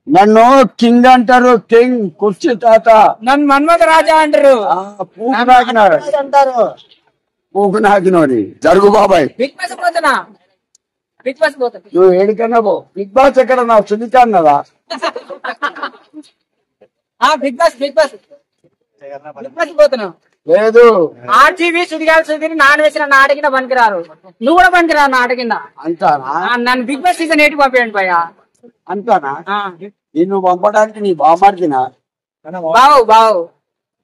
నన్ను కింగ్ అంటారు, కింగ్ కుర్చీ తాత. నన్ను మన్మథ రాజా అంటారు. పూకు నాకినోని జరుగు బాబాయ్. బిగ్ బాస్ పోతున్నా, బిగ్ బాస్ పోతున్నా. నువ్వు ఏడికన్నా పో. బిగ్ బాస్ ఎక్కడ నా సునీత అన్నదా? Bigg Boss Bigg Boss Bigg Boss పోతున్నావు. లేదు, ఆర్జీవి సుడిగాలి సుధీర్ నాన్న వేసిన నాటకిన పనికిరారు. నువ్వు కూడా పనికిరావు నాటకింద. అంతానా? నన్ను బిగ్ బాస్ సీజన్ 8 పంపేయండి భయ్యా. అంతానా? నిన్ను పంపడానికి నీ బామార్దినా? బావు బావు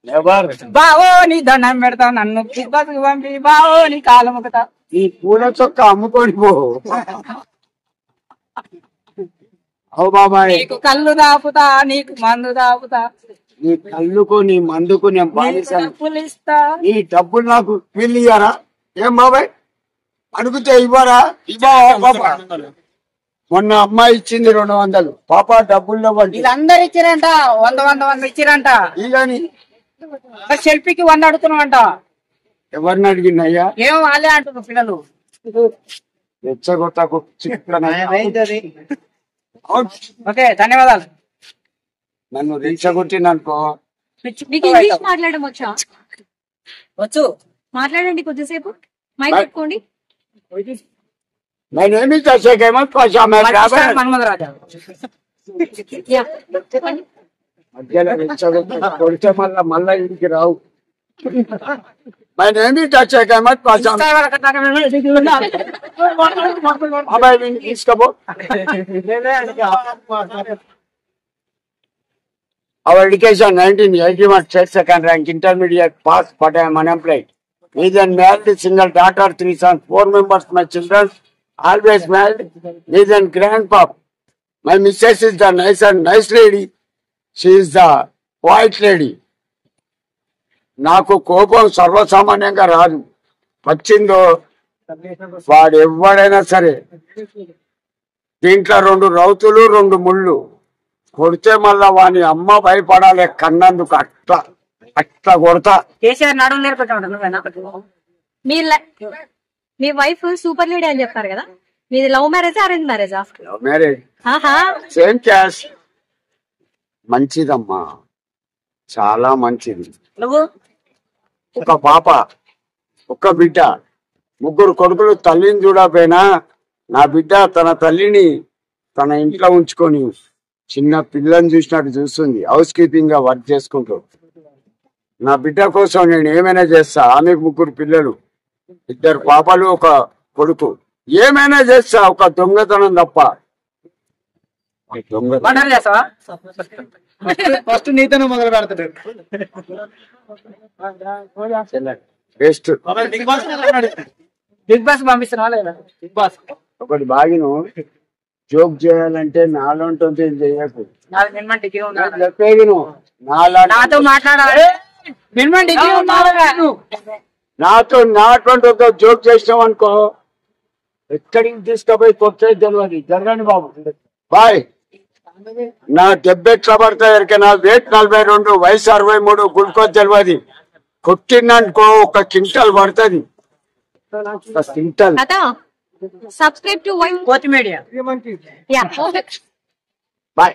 ఎవరు? బావో నీ దండం పెడతా, నన్ను బిగ్ బాస్ కి పంపి బావో నీ కాలు మొక్కుతా. నీ పూల చొక్క అమ్ముకొని పో. అవు బాబాయ్, నీకు కళ్ళు దాపుతా, నీకు మందు దాపుతా, నీ కళ్ళుకు నీ మందుకు నేను బానిసాను. డబ్బులు ఇస్తా. నీ డబ్బులు నాకు వీళ్ళు ఇయ్యారా? ఏం బాబాయ్ అడుగుతే ఇవ్వరా? ఇవ్వా. మొన్న అమ్మాయి ఇచ్చింది 200. పాప డబ్బుల్లో వీళ్ళందరు ఇచ్చిరంట, 100 ఇచ్చిరంట. ఇదని సెల్ఫీకి 100 అడుగుతున్నావంట. ఎవరిని అడిగినయ్యా? ఏమో వాళ్ళే అంటున్నారు పిల్లలు. రెచ్చగొట్టకు ఓకే ధన్యవాదాలు. నన్ను రెచ్చగొట్టిననుకో. మీకు ఇంగ్లీష్ మాట్లాడడం వచ్చా? వచ్చు, మాట్లాడండి కొద్దిసేపు, మైక్ పెట్టుకోండి. मैं नहीं कैसे मत पहुंचा मैं మన్మథ రాజా. యా, చెప్పండి. మధ్యలో రెచ్చగొట్టి కొడితే మళ్ళా ఇంటికి రావు. मैंने टच मत पहुंचा. अबे इसका बोल. Our education 1981 state second rank intermediate pass, but I am unemployed. Me then married, single daughter, 3 sons, 4 members my children, always married. Me then grandpap. My missus is the nice lady. She is the white lady. నాకు కోపం సర్వసామాన్యంగా రాదు. వచ్చిందో వాడు ఎవడైనా సరే. దీంట్లో 2 రౌతులు 2 ముళ్ళు కొడితే మళ్ళా వాని అమ్మ భయపడాలి. కన్నందుకు అట్లా కొడతా. కేసీఆర్ నడుము నేర్పెట్టాడు. మీ వైఫ్ సూపర్ లేడీ అని చెప్పారు కదా, మీది లవ్ మ్యారేజ్ అరేంజ్ మ్యారేజా? Love marriage. ఆహా, సేమ్ క్యాష్. మంచిదమ్మా, చాలా మంచిది. నువ్వు ఒక పాప, ఒక్క బిడ్డ, 3 కొడుకులు. తల్లిని చూడకపోయినా నా బిడ్డ తన తల్లిని తన ఇంట్లో ఉంచుకొని చిన్న పిల్లని చూసినట్టు చూస్తుంది. హౌస్ కీపింగ్ గా వర్క్ చేసుకుంటూ నా బిడ్డ కోసం నేను ఏమైనా చేస్తా. ఆమెకు 3 పిల్లలు, 2 పాపలు, 1 కొడుకు. ఏమైనా చేస్తా, ఒక దొంగతనం తప్ప. మర్డర్ చేస్తావా? ఫస్ట్ నీతోనే మొదలు పెడతాడు. బెస్ట్. బిగ్ బాస్ పంపిస్తున్నావా లేదా? బిగ్ బాస్ ఒకటి బాగిను జోక్ చేయాలంటే నాలుంటుంది చేయకు. మినిమం డిగ్రీ చెప్పేగిను నాతో మాట్లాడాలి. మినిమం డిగ్రీ నాతో నాటువంటి ఒక జోక్ చేసినాం అనుకో, ఎక్కడికి తీసుకుపోయి కొట్టే తెలియదు. జరగండి బాబు. బాయ్. నా దెబ్బ ఎట్లా పడతాయి ఎరికైనా? వెయిట్ 42, వయసు 63, గుల్కోజ్ తెలియదు. కొట్టిందనుకో 1 క్వింటల్ పడుతుంది. 1 క్వింటల్. సబ్స్క్రైబ్ టు వైఫ్ కోతి మీడియా. Yeah, bye.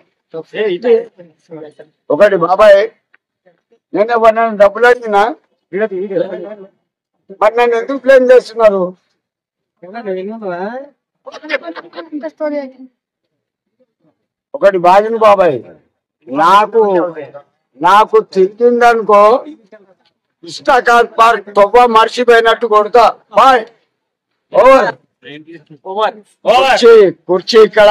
ఒకటి బాబాయ్, నేను నన్ను డబ్బులు అడిగినా మరి నన్ను ఎందుకు క్లెయిమ్ చేస్తున్నారు? ఒకటి బాగిన బాబాయ్, నాకు తిరిగిందనుకో ఇష్టాకార్ పార్క్ తొవ్వ మర్చిపోయినట్టు కొడతా. బాయ్. ఓవర్. కుర్చీ ఇక్కడ.